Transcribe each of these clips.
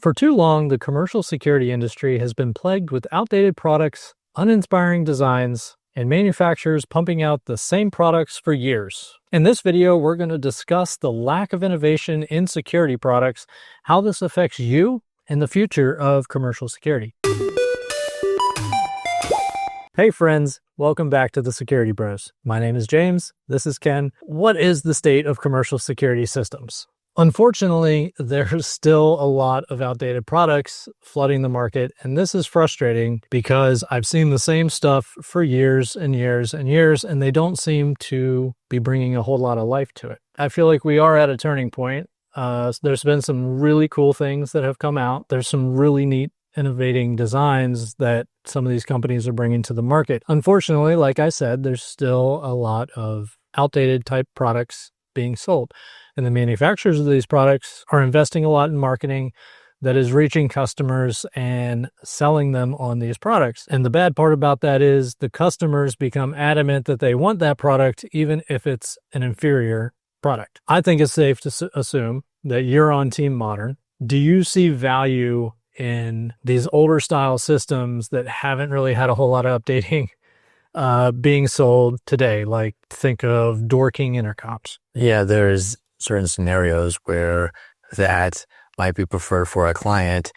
For too long, the commercial security industry has been plagued with outdated products, uninspiring designs, and manufacturers pumping out the same products for years. In this video, we're going to discuss the lack of innovation in security products, how this affects you, and the future of commercial security. Hey friends, welcome back to the Security Bros. My name is James, this is Ken. What is the state of commercial security systems? Unfortunately, there's still a lot of outdated products flooding the market, and this is frustrating because I've seen the same stuff for years and years and years, and they don't seem to be bringing a whole lot of life to it. I feel like we are at a turning point. There's been some really cool things that have come out. There's some really neat innovating designs that some of these companies are bringing to the market. Unfortunately, like I said, there's still a lot of outdated type products being sold. And the manufacturers of these products are investing a lot in marketing that is reaching customers and selling them on these products. And the bad part about that is the customers become adamant that they want that product, even if it's an inferior product. I think it's safe to assume that you're on Team Modern. Do you see value in these older style systems that haven't really had a whole lot of updating being sold today? Like think of DMP intercoms. Yeah, there's certain scenarios where that might be preferred for a client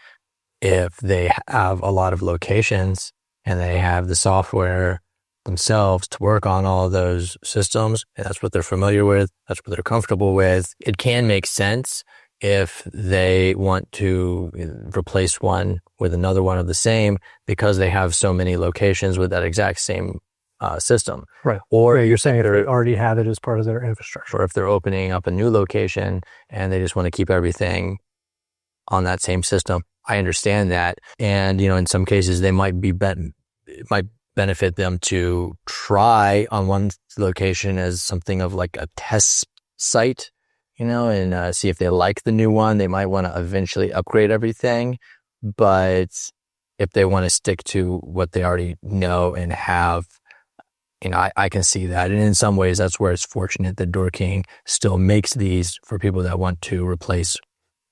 if they have a lot of locations and they have the software themselves to work on all of those systems. And that's what they're familiar with. That's what they're comfortable with. It can make sense if they want to replace one with another one of the same because they have so many locations with that exact same system. Right. Or you're saying if they already have it as part of their infrastructure. Or if they're opening up a new location and they just want to keep everything on that same system. I understand that. And, in some cases they might it might benefit them to try on one location as something of like a test site, and see if they like the new one. They might want to eventually upgrade everything. But if they want to stick to what they already know and have, I can see that. And in some ways, that's where it's fortunate that DMP still makes these for people that want to replace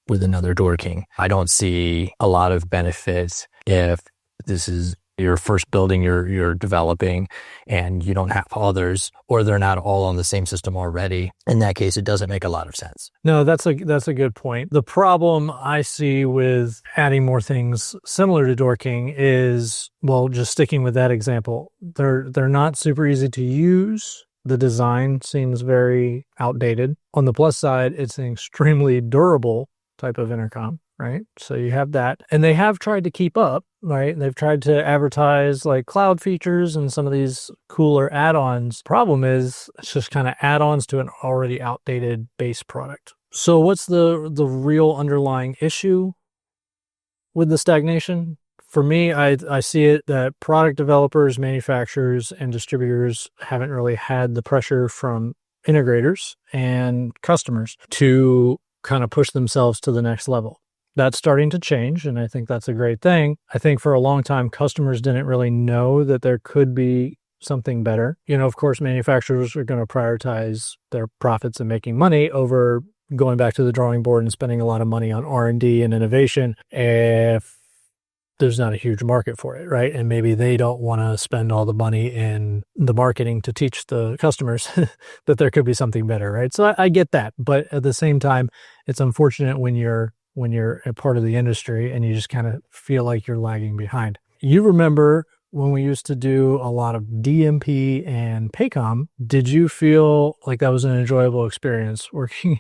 with another DMP. I don't see a lot of benefits if this is your first building you're developing and you don't have others, or they're not all on the same system already. In that case, it doesn't make a lot of sense. No, that's a good point. The problem I see with adding more things similar to DMP is, well, just sticking with that example, they're not super easy to use. The design seems very outdated. On the plus side, it's an extremely durable type of intercom, right? So you have that. And they have tried to keep up, right? They've tried to advertise like cloud features and some of these cooler add-ons. Problem is, it's just kind of add-ons to an already outdated base product. So what's the real underlying issue with the stagnation? For me, I see it that product developers, manufacturers, and distributors haven't really had the pressure from integrators and customers to kind of push themselves to the next level. That's starting to change, and I think that's a great thing. I think for a long time, customers didn't really know that there could be something better. Of course, manufacturers are going to prioritize their profits and making money over going back to the drawing board and spending a lot of money on R&D and innovation if there's not a huge market for it, right? And maybe they don't want to spend all the money in the marketing to teach the customers that there could be something better, right? So I get that. But at the same time, it's unfortunate when you're a part of the industry and you just kind of feel like you're lagging behind. You remember when we used to do a lot of DMP and Pacom, did you feel like that was an enjoyable experience working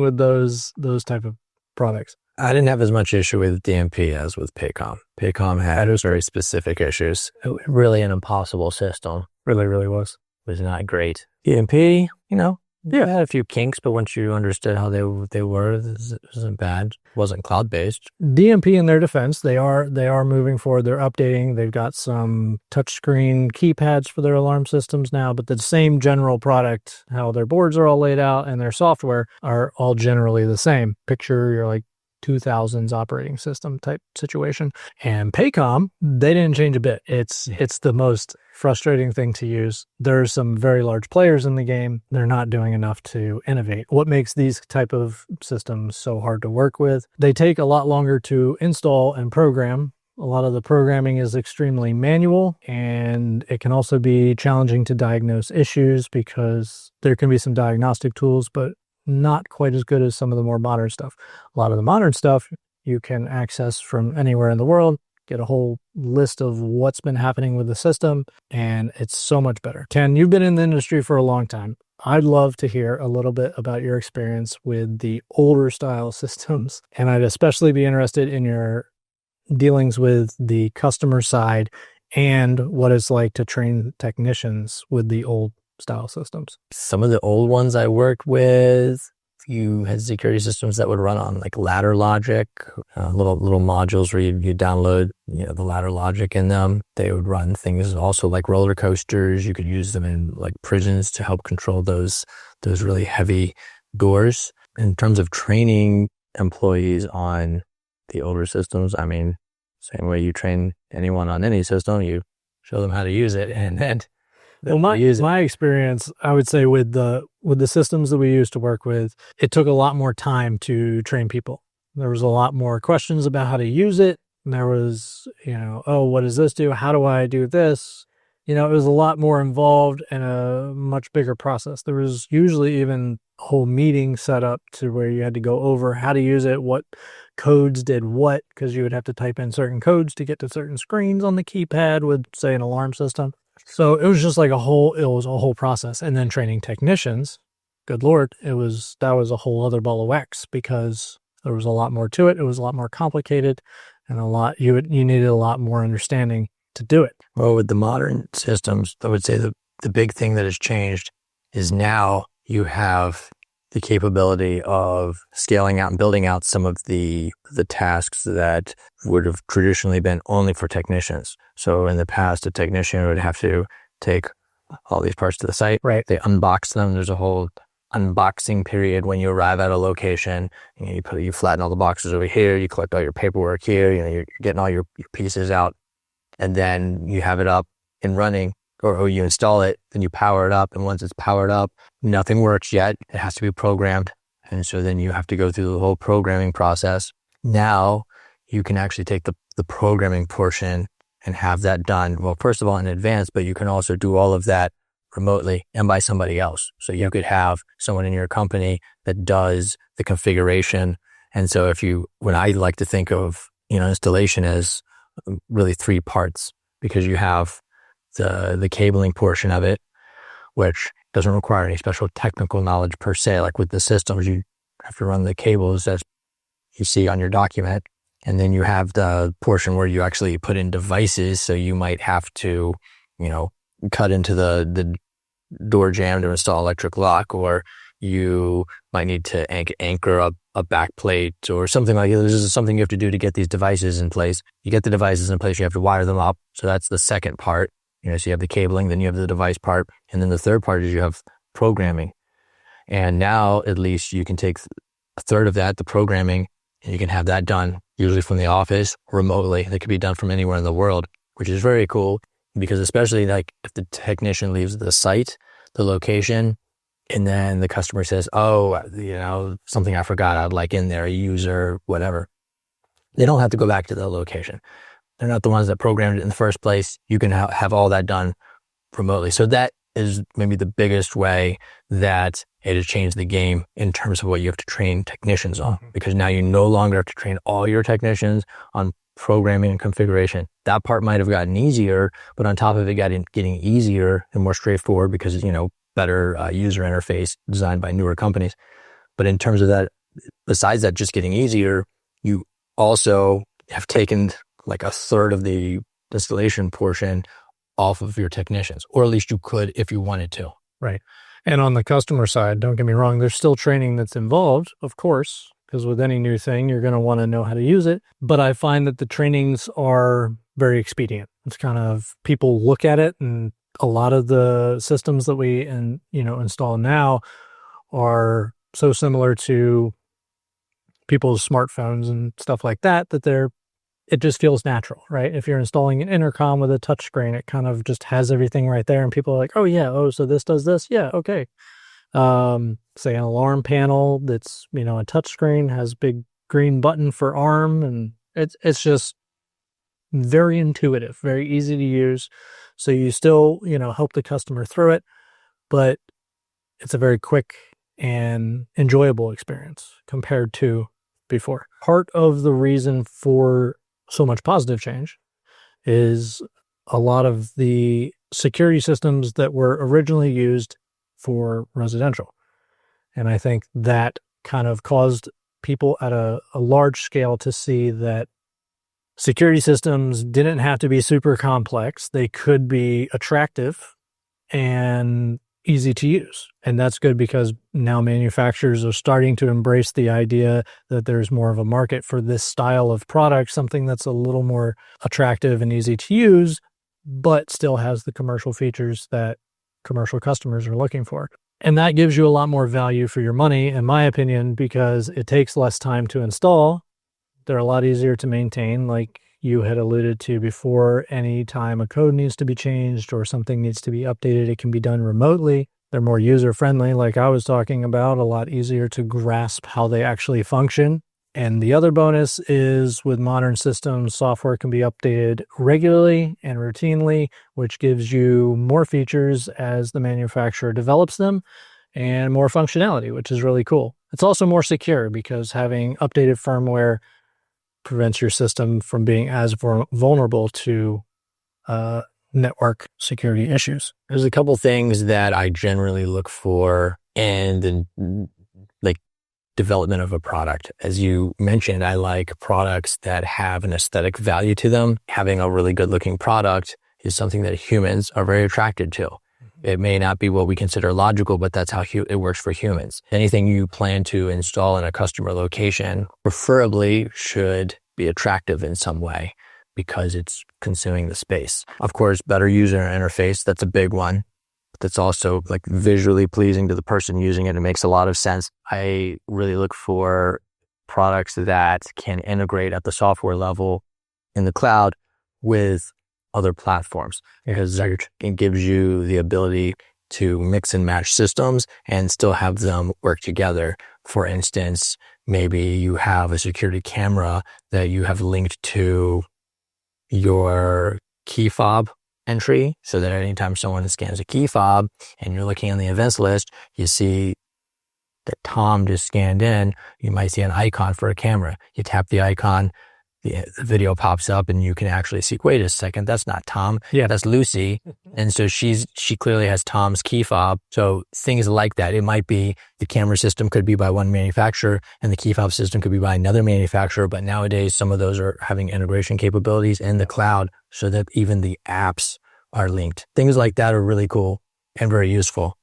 with those type of products? I didn't have as much issue with DMP as with Pacom. Pacom had very specific issues. Really an impossible system. Really, really was. It was not great. DMP, it had a few kinks, but once you understood how they were, it wasn't bad. It wasn't cloud-based. DMP, in their defense, they are moving forward. They're updating. They've got some touchscreen keypads for their alarm systems now, but the same general product, how their boards are all laid out and their software are all generally the same. Picture you're like 2000s operating system type situation. And Pacom, they didn't change a bit. It's the most frustrating thing to use. There's some very large players in the game. They're not doing enough to innovate. What makes these type of systems so hard to work with? They take a lot longer to install and program. A lot of the programming is extremely manual, and it can also be challenging to diagnose issues because there can be some diagnostic tools, but not quite as good as some of the more modern stuff. A lot of the modern stuff you can access from anywhere in the world, get a whole list of what's been happening with the system, and it's so much better. Ken, you've been in the industry for a long time. I'd love to hear a little bit about your experience with the older style systems, and I'd especially be interested in your dealings with the customer side and what it's like to train technicians with the old style systems. Some of the old ones I worked with, you had security systems that would run on like ladder logic, little modules where you download the ladder logic in them. They would run things also like roller coasters. You could use them in like prisons to help control those really heavy doors. In terms of training employees on the older systems, I mean, same way you train anyone on any system, you show them how to use it, and then my experience, I would say with the systems that we used to work with, it took a lot more time to train people. There was a lot more questions about how to use it. And there was, oh, what does this do? How do I do this? It was a lot more involved and a much bigger process. There was usually even a whole meeting set up to where you had to go over how to use it, what codes did what, because you would have to type in certain codes to get to certain screens on the keypad with, say, an alarm system. So it was just like a whole process. And then training technicians, good Lord, that was a whole other ball of wax because there was a lot more to it. It was a lot more complicated and you needed a lot more understanding to do it. Well, with the modern systems, I would say the big thing that has changed is now you have the capability of scaling out and building out some of the tasks that would have traditionally been only for technicians. So in the past, a technician would have to take all these parts to the site. Right. They unbox them. There's a whole unboxing period when you arrive at a location. You flatten all the boxes over here. You collect all your paperwork here. You're getting all your pieces out. And then you have it up and running, or you install it, then you power it up. And once it's powered up, nothing works yet. It has to be programmed. And so then you have to go through the whole programming process. Now you can actually take the programming portion and have that done. Well, first of all, in advance, but you can also do all of that remotely and by somebody else. So you could have someone in your company that does the configuration. And so when I like to think of, installation as really three parts, because you have the cabling portion of it, which doesn't require any special technical knowledge per se. Like with the systems, you have to run the cables as you see on your document. And then you have the portion where you actually put in devices. So you might have to, cut into the door jamb to install electric lock, or you might need to anchor a back plate or something like that. This is something you have to do to get these devices in place. You get the devices in place, you have to wire them up. So that's the second part. So you have the cabling, then you have the device part. And then the third part is you have programming. And now at least you can take a third of that, the programming, and you can have that done usually from the office remotely. That could be done from anywhere in the world, which is very cool because especially like if the technician leaves the site, the location, and then the customer says, oh, something I forgot, I'd like in there, a user, whatever. They don't have to go back to the location. They're not the ones that programmed it in the first place. You can have all that done remotely. So that is maybe the biggest way that it has changed the game in terms of what you have to train technicians on, because now you no longer have to train all your technicians on programming and configuration. That part might have gotten easier, but on top of it getting easier and more straightforward because, better user interface designed by newer companies. But in terms of that, besides that just getting easier, you also have taken like a third of the installation portion off of your technicians, or at least you could if you wanted to. Right. And on the customer side, don't get me wrong, there's still training that's involved, of course, because with any new thing, you're going to want to know how to use it. But I find that the trainings are very expedient. It's kind of people look at it, and a lot of the systems that we install now are so similar to people's smartphones and stuff like that, it just feels natural, right? If you're installing an intercom with a touchscreen, it kind of just has everything right there, and people are like, oh yeah, oh, so this does this? Yeah, okay. Say an alarm panel that's, a touchscreen, has big green button for arm, and it's just very intuitive, very easy to use. So you still, help the customer through it, but it's a very quick and enjoyable experience compared to before. Part of the reason for so much positive change is a lot of the security systems that were originally used for residential. And I think that kind of caused people at a large scale to see that security systems didn't have to be super complex. They could be attractive and easy to use. And that's good because now manufacturers are starting to embrace the idea that there's more of a market for this style of product, something that's a little more attractive and easy to use, but still has the commercial features that commercial customers are looking for. And that gives you a lot more value for your money, in my opinion, because it takes less time to install. They're a lot easier to maintain, like you had alluded to before. Any time a code needs to be changed or something needs to be updated, it can be done remotely. They're more user-friendly, like I was talking about, a lot easier to grasp how they actually function. And the other bonus is with modern systems, software can be updated regularly and routinely, which gives you more features as the manufacturer develops them and more functionality, which is really cool. It's also more secure because having updated firmware prevents your system from being as vulnerable to network security issues. There's a couple things that I generally look for in the development of a product. As you mentioned, I like products that have an aesthetic value to them. Having a really good looking product is something that humans are very attracted to. It may not be what we consider logical, but that's how it works for humans. Anything you plan to install in a customer location preferably should be attractive in some way because it's consuming the space. Of course, better user interface, that's a big one. That's also visually pleasing to the person using it. It makes a lot of sense. I really look for products that can integrate at the software level in the cloud with other platforms, because it gives you the ability to mix and match systems and still have them work together. For instance, maybe you have a security camera that you have linked to your key fob entry, so that anytime someone scans a key fob and you're looking on the events list, you see that Tom just scanned in, you might see an icon for a camera. You tap the icon, the video pops up, and you can actually see, wait a second, that's not Tom. Yeah, that's Lucy. And so she clearly has Tom's key fob. So things like that. It might be the camera system could be by one manufacturer and the key fob system could be by another manufacturer. But nowadays, some of those are having integration capabilities in the cloud so that even the apps are linked. Things like that are really cool and very useful.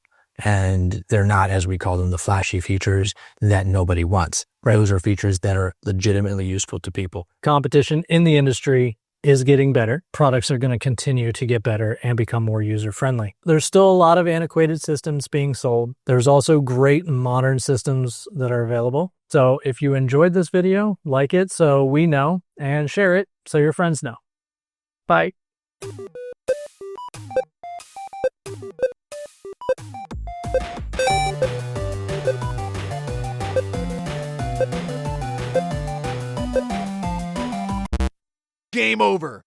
And they're not, as we call them, the flashy features that nobody wants. Right? Those are features that are legitimately useful to people. Competition in the industry is getting better. Products are going to continue to get better and become more user-friendly. There's still a lot of antiquated systems being sold. There's also great modern systems that are available. So if you enjoyed this video, like it so we know, and share it so your friends know. Bye. Game over.